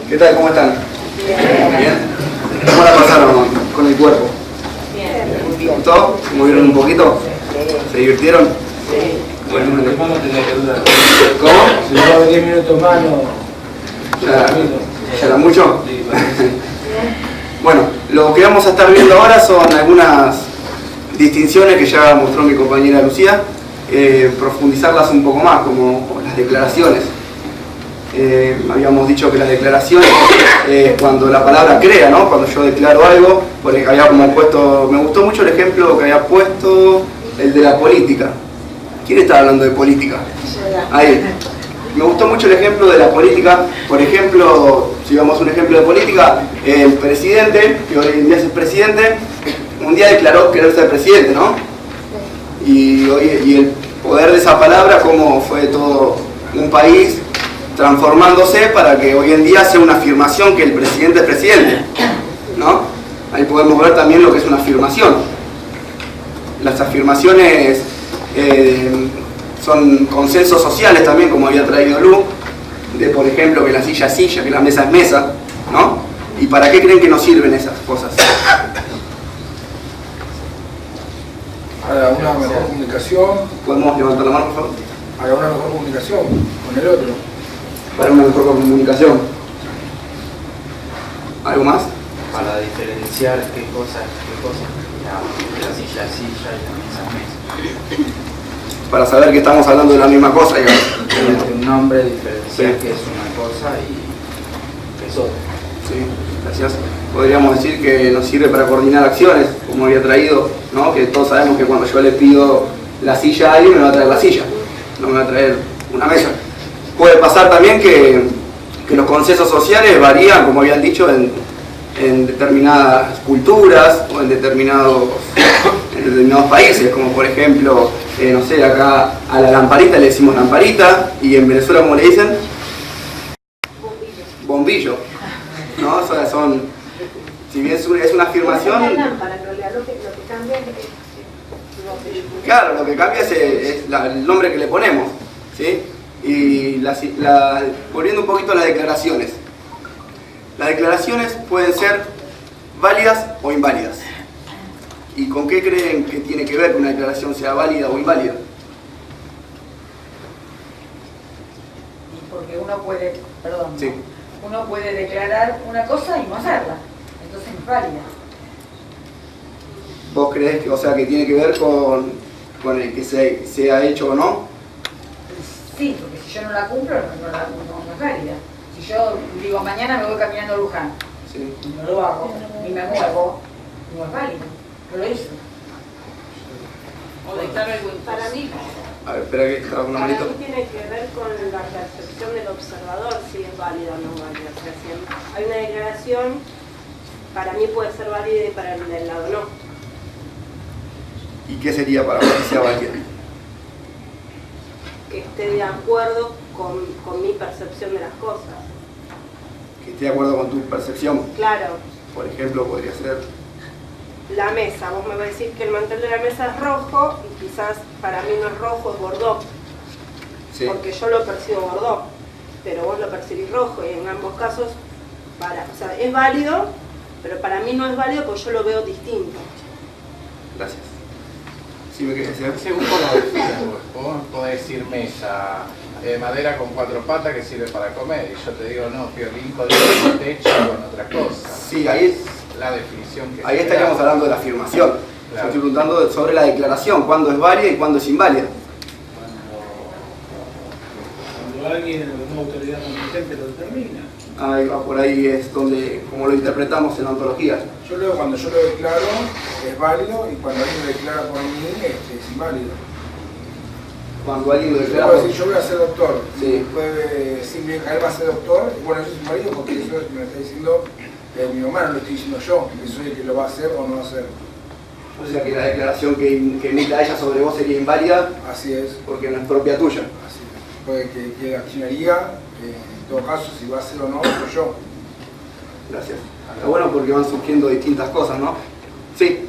¿Qué tal? ¿Cómo están? Bien. ¿Cómo la pasaron con el cuerpo? Bien. ¿Les gustó? ¿Movieron un poquito? ¿Se divirtieron? Sí. Bueno, no tenía que dudar. ¿Cómo? Si duraba 10 minutos más, no. ¿Ya era mucho? Sí, bueno, lo que vamos a estar viendo ahora son algunas distinciones que ya mostró mi compañera Lucía, profundizarlas un poco más, como las declaraciones. Habíamos dicho que las declaraciones cuando la palabra crea, ¿no? Cuando yo declaro algo, porque había como puesto, me gustó mucho el ejemplo que había puesto, el de la política. ¿Quién está hablando de política? Ahí. Me gustó mucho el ejemplo de la política. Por ejemplo, si vamos a un ejemplo de política, el presidente, que hoy en día es el presidente, un día declaró querer ser presidente, ¿no? Y el poder de esa palabra, cómo fue todo un país transformándose para que hoy en día sea una afirmación que el presidente es presidente, ¿no? Ahí podemos ver también lo que es una afirmación. Las afirmaciones son consensos sociales también, como había traído Lu, de por ejemplo que la silla es silla, que la mesa es mesa, ¿no? ¿Y para qué creen que nos sirven esas cosas? Para una mejor comunicación. ¿Podemos levantar la mano, por favor? Para una mejor comunicación con el otro. Para una mejor comunicación. ¿Algo más? Para diferenciar qué cosa es qué cosa. La silla es silla y la mesa es mesa. Para saber que estamos hablando de la misma cosa, digamos. Mediante un nombre diferenciar Sí. qué es una cosa y qué es otra. Sí, gracias. Podríamos decir que nos sirve para coordinar acciones, como había traído, ¿no? Que todos sabemos que cuando yo le pido la silla a alguien, me va a traer la silla, no me va a traer una mesa. Puede pasar también que los consensos sociales varían, como habían dicho, en determinadas culturas o en determinados países, como por ejemplo, no sé, acá a la lamparita le decimos lamparita, y en Venezuela, ¿cómo le dicen? Bombillo. ¿No? O sea, si bien es una afirmación... Claro, lo que cambia es el nombre que le ponemos, ¿sí? Y volviendo un poquito a las declaraciones. Las declaraciones pueden ser válidas o inválidas. ¿Y con qué creen que tiene que ver que una declaración sea válida o inválida? Porque uno puede, perdón, Sí. uno puede declarar una cosa y no hacerla, entonces es válida. ¿Vos creés que, o sea, que tiene que ver con el que se ha hecho o no? Sí, porque si yo no la cumplo, no es válida. Si yo digo, mañana me voy caminando a Luján, Sí. y no lo hago, ni me muevo, no es válido, no lo hizo. O declaro algo para mí. A ver, espera que está una Para manito. mí tiene que ver con la percepción del observador, si es válida o no válida. O sea, si hay una declaración, para mí puede ser válida y para el del lado no. ¿Y qué sería para vos que sea válida? Que esté de acuerdo con mi percepción de las cosas. Que esté de acuerdo con tu percepción. Claro, Por ejemplo, podría ser... la mesa. Vos me vas a decir que el mantel de la mesa es rojo y quizás para mí no es rojo, es bordó. Sí. Porque yo lo percibo bordó, pero vos lo percibís rojo y en ambos casos, o sea, es válido, pero para mí no es válido porque yo lo veo distinto. Gracias. ¿Sí me querés decir? Según cómo definas, vos podés decir mesa de madera con 4 patas que sirve para comer, y yo te digo, no, violín con techo con otras cosas. Sí, ahí, La definición que ahí se estaríamos da. hablando de la afirmación. Claro. Yo estoy preguntando sobre la declaración, cuándo es válida y cuándo es inválida. Cuando alguien, una autoridad competente lo determina. Ahí va, por ahí es donde, como lo interpretamos en la ontología. Cuando yo lo declaro es válido y cuando alguien lo declara por mí es inválido. Cuando alguien lo Yo declara... puedo decir, yo voy a ser doctor. Sí. Puede decir mi hija, él va a ser doctor, y bueno, eso es inválido porque eso me lo está diciendo mi mamá, no lo estoy diciendo yo, que soy el que lo va a hacer o no va a hacer. O sea que la declaración que emita ella sobre vos sería inválida Así es. porque no es propia tuya. Así es. Puede que accionaría, en todo caso, si va a ser o no, soy yo. Gracias. Está bueno porque van surgiendo distintas cosas, ¿no? Sí.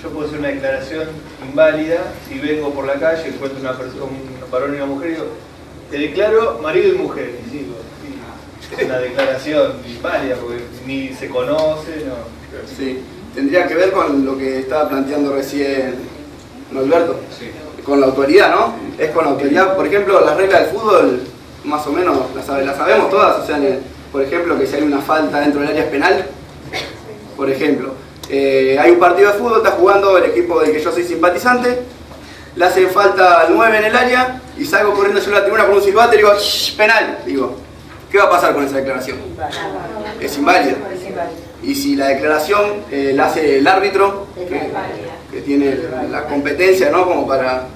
Yo puedo hacer una declaración inválida si vengo por la calle, encuentro una persona, un varón y una mujer y digo, te declaro marido y mujer. Y digo, sí, una declaración inválida, porque ni se conoce, no. Sí, tendría que ver con lo que estaba planteando recién Alberto, con la autoridad, ¿no? Es con la autoridad, por ejemplo, las reglas del fútbol, más o menos las sabemos todas, o sea, por ejemplo, que si hay una falta dentro del área es penal, por ejemplo. Hay un partido de fútbol, está jugando el equipo del que yo soy simpatizante, le hace falta al 9 en el área y salgo corriendo yo a la tribuna con un silbato y digo, ¡shh! Penal. Digo, ¿qué va a pasar con esa declaración? Es inválida. Y si la declaración la hace el árbitro, que tiene la competencia, ¿no? Como para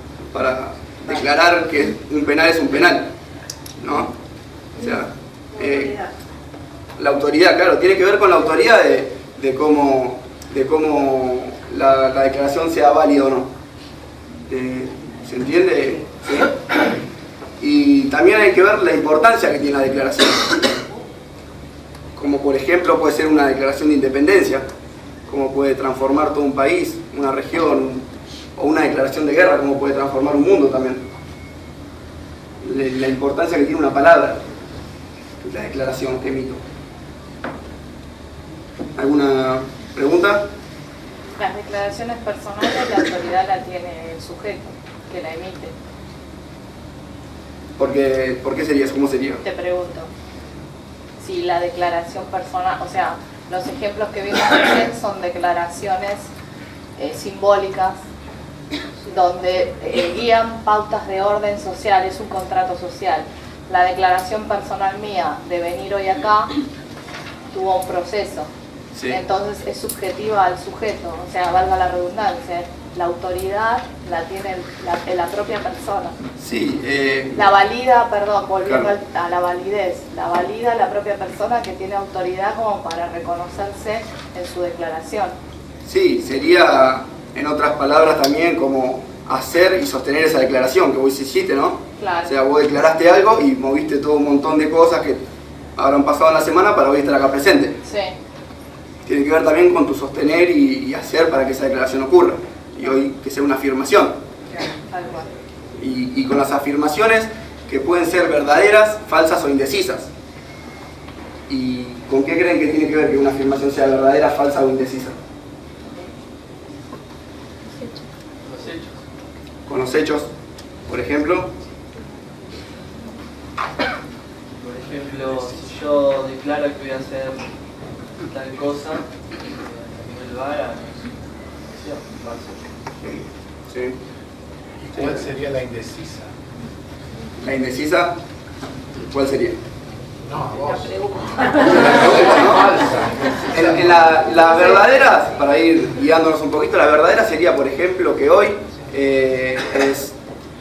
declarar que un penal es un penal, ¿no? O sea, la autoridad, claro, tiene que ver con la autoridad de cómo la declaración sea válida o no. ¿Se entiende? ¿Sí? Y también hay que ver la importancia que tiene la declaración. Como por ejemplo puede ser una declaración de independencia, como puede transformar todo un país, una región, o una declaración de guerra, como puede transformar un mundo también. La importancia que tiene una palabra, la declaración que emito. ¿Alguna pregunta? Las declaraciones personales, la autoridad la tiene el sujeto que la emite. ¿Por qué sería eso? ¿Cómo sería? Te pregunto, si la declaración personal, o sea, los ejemplos que vimos recién son declaraciones simbólicas, donde guían pautas de orden social, es un contrato social. La declaración personal mía de venir hoy acá tuvo un proceso. Sí. Entonces es subjetiva al sujeto, o sea, valga la redundancia, la autoridad la tiene la propia persona. Sí. La valida, perdón, volviendo a la validez, la valida la propia persona que tiene autoridad como para reconocerse en su declaración. Sí, sería, en otras palabras también, como hacer y sostener esa declaración que vos hiciste, ¿no? Claro. O sea, vos declaraste algo y moviste todo un montón de cosas que habrán pasado en la semana para hoy estar acá presente. Sí. Tiene que ver también con tu sostener y hacer para que esa declaración ocurra. Y hoy que sea una afirmación. Tal cual. Y con las afirmaciones que pueden ser verdaderas, falsas o indecisas. ¿Y con qué creen que tiene que ver que una afirmación sea verdadera, falsa o indecisa? Los hechos. Con los hechos, por ejemplo. Por ejemplo, si yo declaro que voy a hacer tal cosa, a nivel vara, Sí. ¿Y cuál sería la indecisa? La indecisa, ¿cuál sería? No, vos. En la verdadera, para ir guiándonos un poquito, la verdadera sería, por ejemplo, que hoy es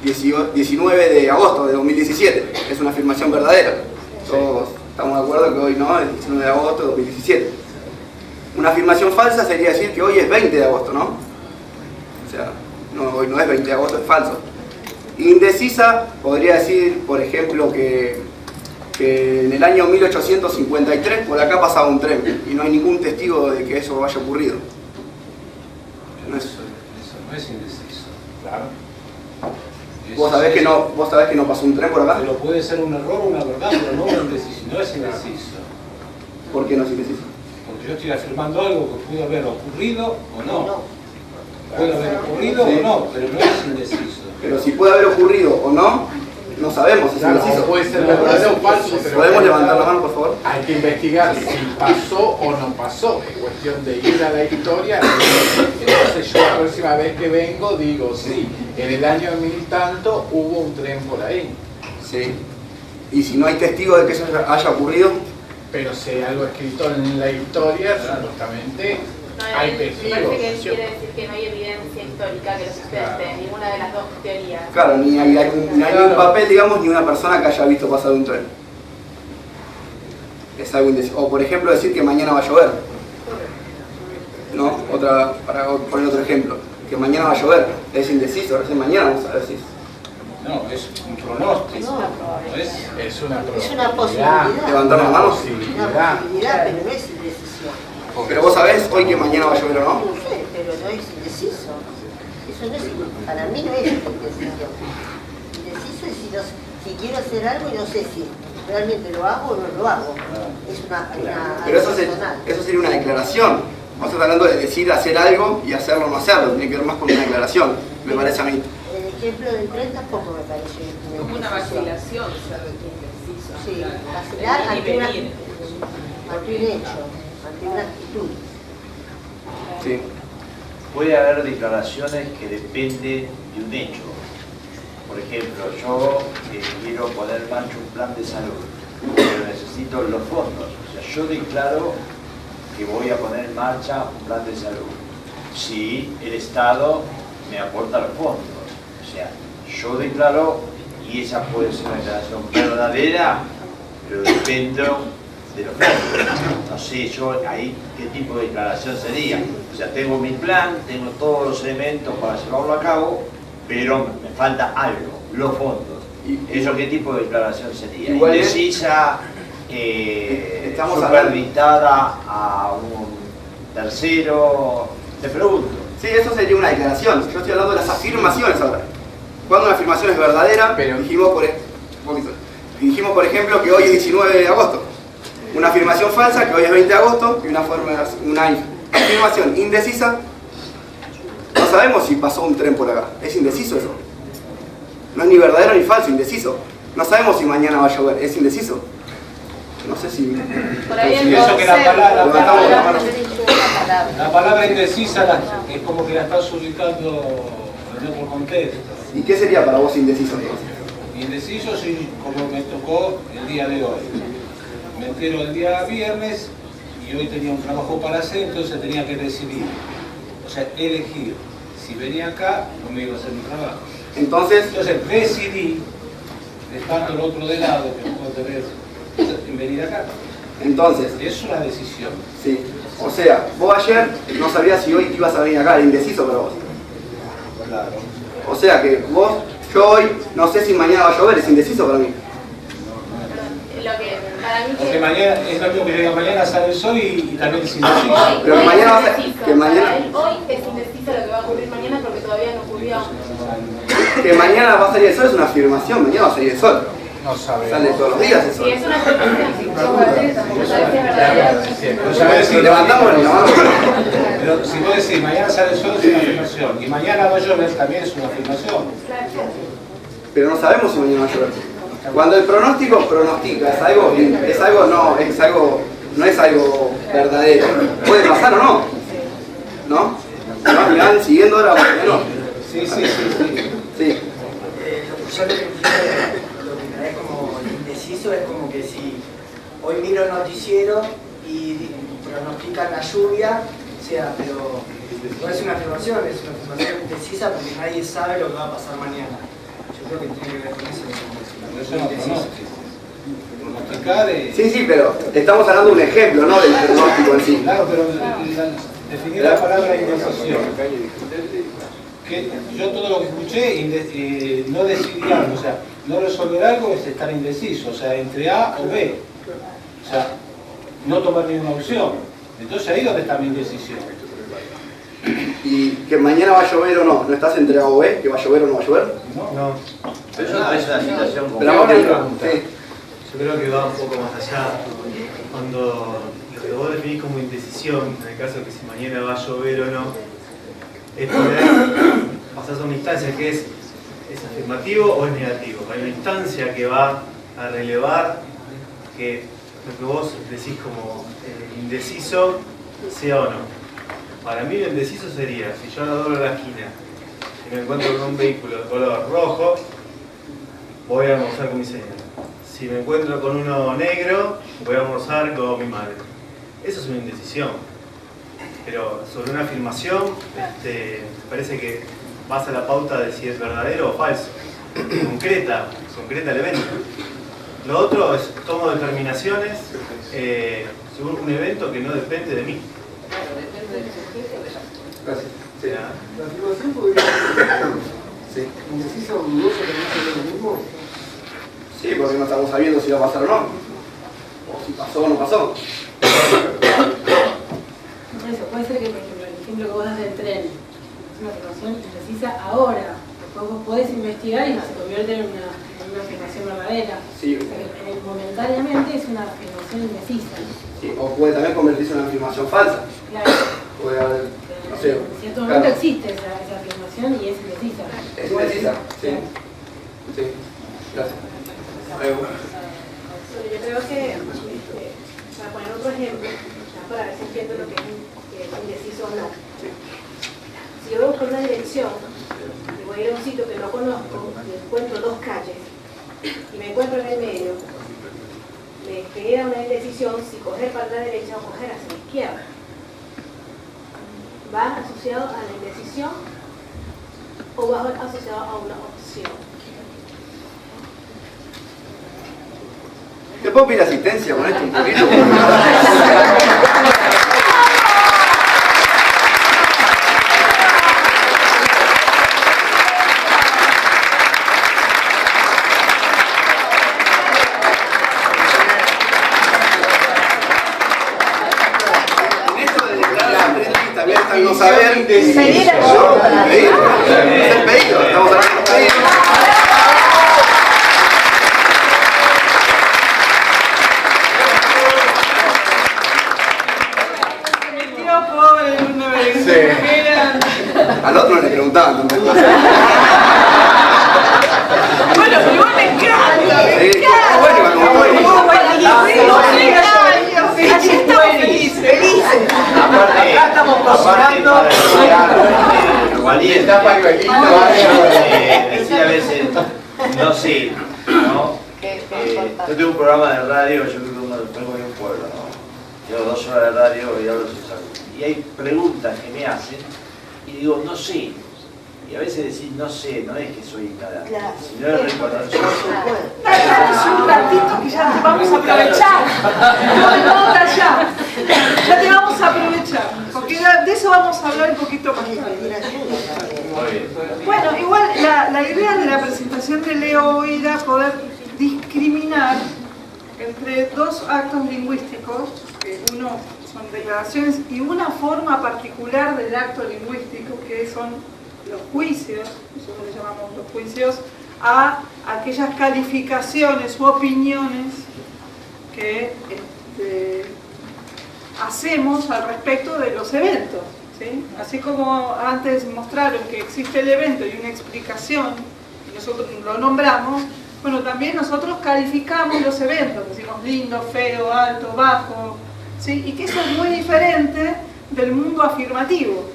19 de agosto de 2017. Es una afirmación verdadera. Todos estamos de acuerdo que hoy no, es 19 de agosto de 2017. Una afirmación falsa sería decir que hoy es 20 de agosto, ¿no? O sea, no, hoy no es 20 de agosto, es falso. Indecisa podría decir, por ejemplo, que en el año 1853 por acá pasaba un tren y no hay ningún testigo de que eso haya ocurrido. Eso no es indeciso. Claro. ¿Vos sabés que no pasó un tren por acá? Pero puede ser un error o una verdad, pero no indeciso. No es indeciso. ¿Por qué no es indeciso? Porque yo estoy afirmando algo que pudo haber ocurrido o no. Puede haber ocurrido o no, pero no es indeciso. Pero si puede haber ocurrido o no, no sabemos si es indeciso. Puede ser verdadero o falso, pero ¿podemos levantar la mano, por favor? hay que investigar si pasó o no pasó. Es cuestión de ir a la historia. Entonces yo la próxima vez que vengo digo, sí, en el año 1000 tanto hubo un tren por ahí. Sí. ¿Y si no hay testigo de que eso haya ocurrido? Pero si hay algo escrito en la historia, supuestamente hay testigos. Me parece que quiere decir que no hay evidencia histórica que lo sustente en ninguna de las dos teorías. Claro, ni hay un papel, digamos, ni una persona que haya visto pasar un tren. Es algo indeciso. O por ejemplo decir que mañana va a llover. ¿No? Para poner otro ejemplo. Que mañana va a llover. Es indeciso, recién mañana vamos a ver si es. No, es un pronóstico. Es una Es una posibilidad. Levantar la mano. Una posibilidad, pero no es indecisión. Pero vos sabés hoy que mañana va a llover o no. No sé, pero no es indeciso. Eso no es, para mí no es indecisión. Indeciso es si quiero hacer algo y no sé si ¿realmente lo hago o no lo hago? Es una Pero eso personal. sería una declaración. No estás hablando de decir hacer algo y hacerlo o no hacerlo. Tiene que ver más con una declaración, me parece a mí. El ejemplo del tren tampoco me parece Como una vacilación, ser indeciso. Sí, vacilar ante un hecho, ante una actitud. Sí. Puede haber declaraciones que dependen de un hecho. Por ejemplo, yo quiero poner en marcha un plan de salud, pero necesito los fondos. O sea, yo declaro que voy a poner en marcha un plan de salud si el Estado me aporta los fondos. O sea, yo declaro, y esa puede ser una declaración verdadera, pero dependo de los fondos. No sé yo ahí qué tipo de declaración sería. O sea, tengo mi plan, tengo todos los elementos para llevarlo a cabo, pero me falta algo, los fondos. ¿Eso qué tipo de declaración sería? Indecisa, supervisada a un tercero. Te pregunto. Sí, eso sería una declaración. Yo estoy hablando de las afirmaciones ahora. Cuando una afirmación es verdadera, dijimos por ejemplo que hoy es 19 de agosto. Una afirmación falsa que hoy es 20 de agosto y una afirmación indecisa. No sabemos si pasó un tren por acá. Es indeciso eso. No es ni verdadero ni falso, indeciso. No sabemos si mañana va a llover. Es indeciso. No sé si... Por ahí Sí, eso que la palabra indecisa es como que la estás ubicando en otro contexto. ¿Y qué sería para vos indeciso? Indeciso sí, como me tocó el día de hoy. Me entero el día viernes y hoy tenía un trabajo para hacer, entonces tenía que decidir. O sea, elegir. Si venía acá, no me iba a hacer mi trabajo. Entonces decidí, estando el otro de lado, que no puedo tener, en venir acá. Entonces, es una decisión. Sí. O sea, vos ayer no sabías si hoy te ibas a venir acá, era indeciso para vos. Claro. O sea que yo hoy no sé si mañana va a llover, es indeciso para mí. Lo que para mí Porque mañana es lo mismo que diga, mañana sale el sol y también es indeciso. Pero que mañana va a ser, que mañana, para él hoy es indeciso lo que va a ocurrir mañana porque todavía no ocurrió. que mañana va a salir el sol es una afirmación, mañana va a salir el sol. No sabemos. Sale todos los días el sol. Sí, es una afirmación, si yo voy a decir, tampoco sabes si es verdadero. Si levantamos la mano. Pero si vos decís, mañana sale el sol es una afirmación y mañana va a llover también es una afirmación. Pero no sabemos si mañana va a llover. Cuando el pronóstico pronostica, es algo no es algo verdadero. Puede pasar o no. ¿No? ¿Me van siguiendo ahora? ¿No? Sí. Sí. Yo lo que trae como indeciso es como que si hoy miro el noticiero y pronostican la lluvia, o sea, pero no es una afirmación indecisa porque nadie sabe lo que va a pasar mañana. Yo creo que tiene que ver con eso. Sí, pero estamos hablando de un ejemplo, no del pronóstico en sí. Claro, pero definir la palabra indecisión. Que yo todo lo que escuché, no decidir algo, o sea, no resolver algo es estar indeciso, o sea, entre A o B. O sea, no tomar ninguna opción. Entonces ahí es donde está mi indecisión. ¿Y que mañana va a llover o no? ¿No estás entre A o B? ¿Que va a llover o no va a llover? No. Pero eso no es una situación Pero vamos a Yo creo que va un poco más allá. Cuando lo que vos definís como indecisión, en el caso de que si mañana va a llover o no, es poder pasar a una instancia que es afirmativo o es negativo. Hay una instancia que va a relevar que lo que vos decís como indeciso sea o no. Para mí lo indeciso sería, si yo ahora doblo la esquina y me encuentro con un vehículo de color rojo, voy a almorzar con mi señora. Si me encuentro con uno negro, voy a almorzar con mi madre. Eso es una indecisión. Pero sobre una afirmación, me parece que vas a la pauta de si es verdadero o falso. Concreta el evento. Lo otro es tomo determinaciones según un evento que no depende de mí. Gracias. Sí. La afirmación podría ser indecisa o dudosa también sería lo mismo. Sí, porque no estamos sabiendo si va a pasar o no. O si pasó o no pasó. Eso, puede ser que, por ejemplo, el ejemplo que vos das del tren es una afirmación indecisa ahora. Después vos podés investigar y se convierte en una una afirmación verdadera. Sí. Momentáneamente es una afirmación indecisa. Sí, o puede también convertirse en una afirmación falsa. Claro. Puede haber, no sé. En cierto momento existe esa afirmación y es indecisa. Es indecisa, sí. Sí, gracias. Yo creo que, para poner otro ejemplo, para ver si entiendo lo que es indeciso o no. Si yo voy a buscar una dirección, y voy a ir a un sitio que no conozco, y encuentro dos calles, y me encuentro en el medio, me genera una indecisión si coger para la derecha o coger hacia la izquierda. ¿Va asociado a la indecisión o va asociado a una opción? ¿Te puedo pedir asistencia con esto un poquito? No saber pedir ayuda. El pedido, estamos hablando de pedido. Al otro le preguntaban también. Bueno, pero igual me encanta. Sí, Estamos felices. Acá estamos cocinando. Decir a veces, no sé, ¿no? Yo tengo un programa de radio, yo creo que vengo de un pueblo, ¿no? Llevo 2 horas de radio y hablo sin saber. Y hay preguntas que me hacen y digo, no sé. Y a veces decir no sé, no es que soy ignorante, sino es reconocer. Un ratito que ya te vamos a aprovechar. No, ya. Ya te vamos a aprovechar. Porque de eso vamos a hablar un poquito más tarde. Bueno, igual la idea de la presentación de Leo hoy era poder discriminar entre 2 actos lingüísticos, que uno son declaraciones y una forma particular del acto lingüístico, que son los juicios, nosotros le llamamos los juicios, a aquellas calificaciones u opiniones que hacemos al respecto de los eventos, ¿sí? Así como antes mostraron que existe el evento y una explicación, y nosotros lo nombramos, bueno, también nosotros calificamos los eventos, decimos lindo, feo, alto, bajo, ¿sí? Y que eso es muy diferente del mundo afirmativo,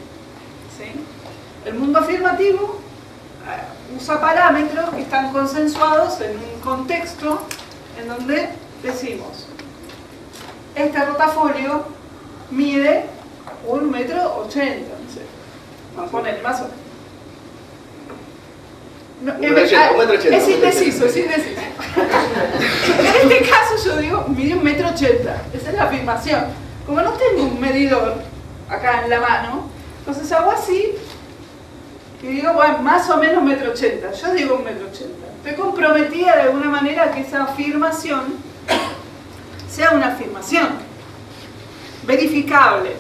¿sí? El mundo afirmativo usa parámetros que están consensuados en un contexto en donde decimos este rotafolio mide 1,80 m, no sé. Vamos a poner más o menos. Es indeciso, es indeciso. En este caso yo digo mide 1,80 m, esa es la afirmación. Como no tengo un medidor acá en la mano, entonces hago así y digo, bueno, más o menos 1,80 m. Yo digo 1,80 m. Estoy comprometida de alguna manera a que esa afirmación sea una afirmación verificable.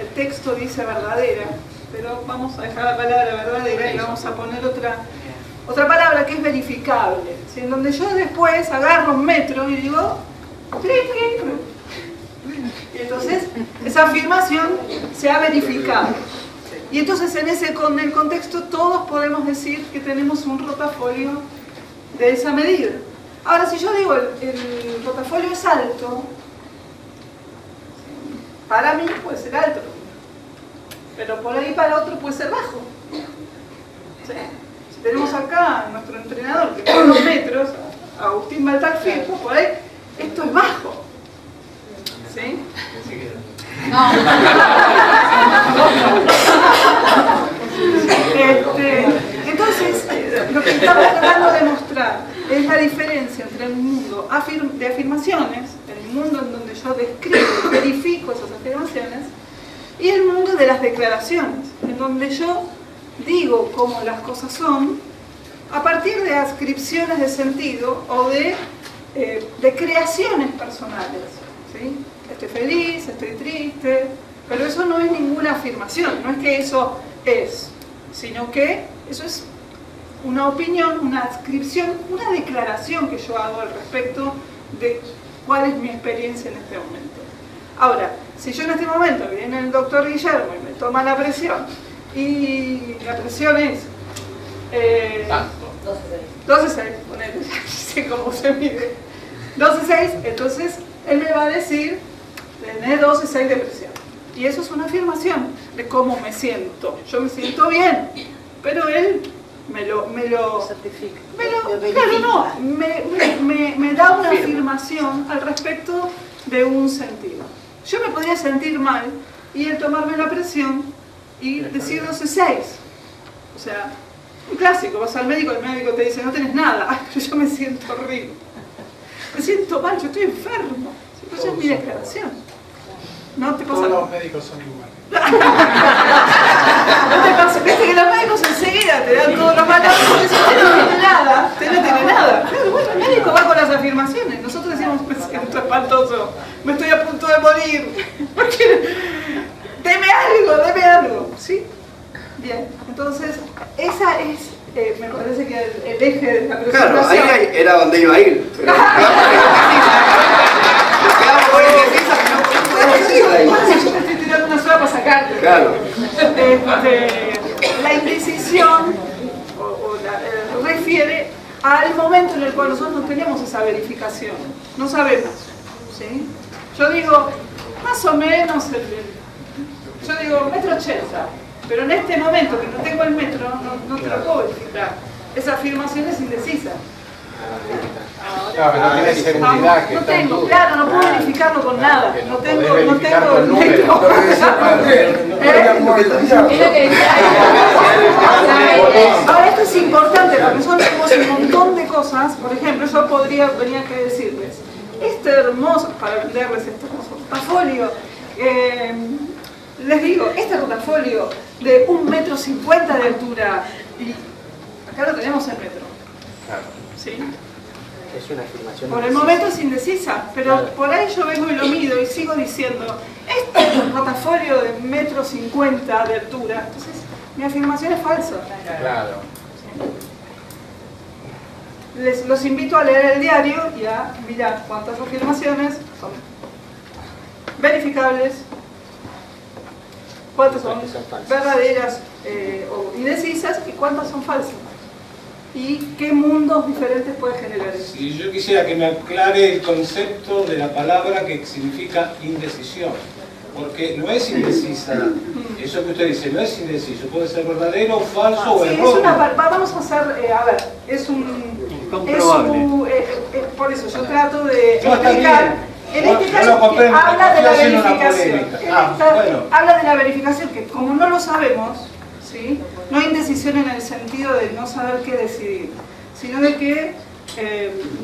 El texto dice verdadera, pero vamos a dejar la palabra verdadera y vamos a poner otra palabra que es verificable, ¿sí? En donde yo después agarro un metro y digo y entonces esa afirmación se ha verificado. Y entonces en el contexto todos podemos decir que tenemos un rotafolio de esa medida. Ahora, si yo digo el rotafolio es alto, para mí puede ser alto, pero por ahí para otro puede ser bajo. ¿Sí? Si tenemos acá a nuestro entrenador que tiene 2 metros, a Agustín Baltar Firpo, por ahí esto es bajo. ¿Sí? No. Entonces, lo que estamos tratando de mostrar es la diferencia entre el mundo de afirmaciones, el mundo en donde yo describo y verifico esas afirmaciones, y el mundo de las declaraciones, en donde yo digo cómo las cosas son a partir de ascripciones de sentido o de creaciones personales, ¿sí? Estoy feliz, estoy triste, pero eso no es ninguna afirmación, no es que eso es, sino que eso es una opinión, una adscripción, una declaración que yo hago al respecto de cuál es mi experiencia en este momento. Ahora, si yo en este momento viene el doctor Guillermo y me toma la presión, y la presión es 12,6, ponele, no sé cómo se mide, 12,6, entonces él me va a decir, tenés 12,6 de presión. Y eso es una afirmación de cómo me siento. Yo me siento bien, pero él me lo certifica. Claro, no, me da una afirmación al respecto de un sentido. Yo me podría sentir mal y él tomarme la presión y decir 12,6. O sea, un clásico, vas al médico, el médico te dice no tenés nada. Ay, pero yo me siento horrible. Me siento mal, yo estoy enfermo. Esa es mi declaración. No te pasa. Todos los médicos son iguales. No te pasa. Viste que los médicos enseguida te dan todos los malos y dicen, usted no tiene nada, usted no tiene nada. Claro, bueno, el médico va con las afirmaciones. Nosotros decimos, me siento espantoso, me estoy a punto de morir. Deme algo, ¿sí? Bien, entonces, esa es, me parece que el eje de la presentación. Claro, ahí era donde iba a ir. Pero... Estoy tirando una sola para sacarte. Claro. La indecisión refiere al momento en el cual nosotros no tenemos esa verificación. No sabemos. ¿Sí? Yo digo, más o menos, yo digo 1,80 m, pero en este momento que no tengo el metro, no te lo puedo verificar. Esa afirmación es indecisa. Claro, pero no tienes seguridad que no está en tengo, duda. claro, no puedo verificarlo con nada. No tengo el número. Ahora esto es importante porque nosotros tenemos un montón de cosas. Por ejemplo, yo podría venir a decirles este hermoso, para venderles este hermoso portafolio, les digo, este portafolio de 1,50 m de altura, y acá lo tenemos en metro. ¿Sí? Es una afirmación. Por el momento es indecisa, pero claro, por ahí yo vengo y lo mido y sigo diciendo, este es un portafolio de 1,50 m de altura, entonces mi afirmación es falsa. Claro. Los invito a leer el diario y a mirar cuántas afirmaciones son verificables, cuántas son verdaderas o indecisas y cuántas son falsas. ¿Y qué mundos diferentes puede generar eso? Y yo quisiera que me aclare el concepto de la palabra que significa indecisión. Porque no es indecisa, eso que usted dice, no es indeciso, puede ser verdadero, falso o erróneo. Vamos a hacer, a ver, es un... por eso yo trato de explicar. En este caso habla de la verificación. Habla de la verificación, que como no lo sabemos, ¿sí? No hay indecisión en el sentido de no saber qué decidir, sino de que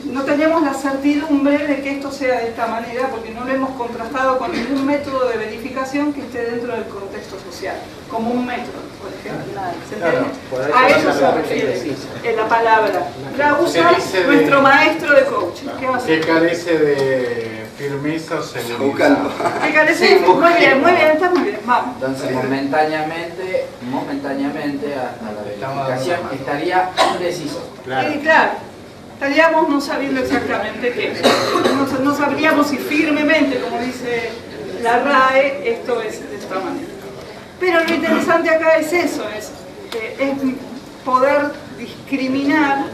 no tenemos la certidumbre de que esto sea de esta manera porque no lo hemos contrastado con ningún método de verificación que esté dentro del contexto social, como un método, por ejemplo. ¿Se entiende? A eso se refiere la palabra. La usa nuestro maestro de coaching. ¿Qué va a hacer? Que carece de firmeza o seguridad. Que carece de... Muy bien, está muy bien. Vamos. Entonces, momentáneamente hasta la verificación estaría indeciso. Claro. Estaríamos no sabiendo exactamente qué es. No sabríamos si firmemente, como dice la RAE, esto es de esta manera. Pero lo interesante acá es eso, es poder discriminar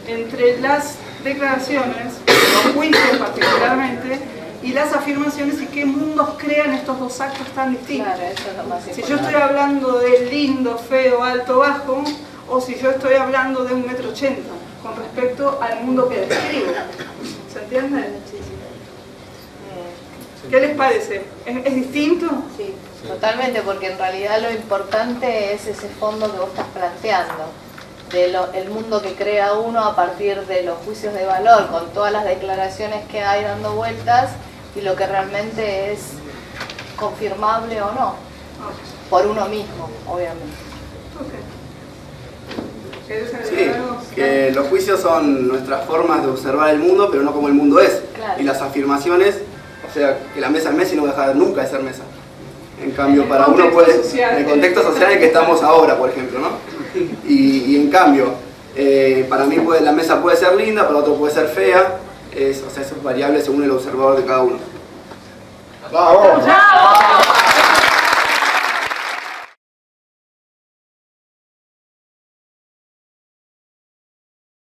entre las declaraciones, los juicios particularmente, y las afirmaciones y qué mundos crean estos dos actos tan distintos. Claro, eso es lo más si yo estoy hablando de lindo, feo, alto, bajo, o si yo estoy hablando de 1,80 m con respecto al mundo que describo. ¿Se entiende? ¿Qué les parece? ¿Es distinto? Sí, totalmente, porque en realidad lo importante es ese fondo que vos estás planteando, el mundo que crea uno a partir de los juicios de valor, con todas las declaraciones que hay dando vueltas y lo que realmente es confirmable o no, por uno mismo, obviamente. Sí, que los juicios son nuestras formas de observar el mundo, pero no como el mundo es. Claro. Y las afirmaciones, o sea, que la mesa es mesa y no deja nunca de ser mesa. En cambio, para uno puede, en el contexto social en el que estamos ahora, por ejemplo, ¿no? Y en cambio, Para mí la mesa puede ser linda, para otro puede ser fea. O sea, eso es variable según el observador de cada uno. ¡Bravo!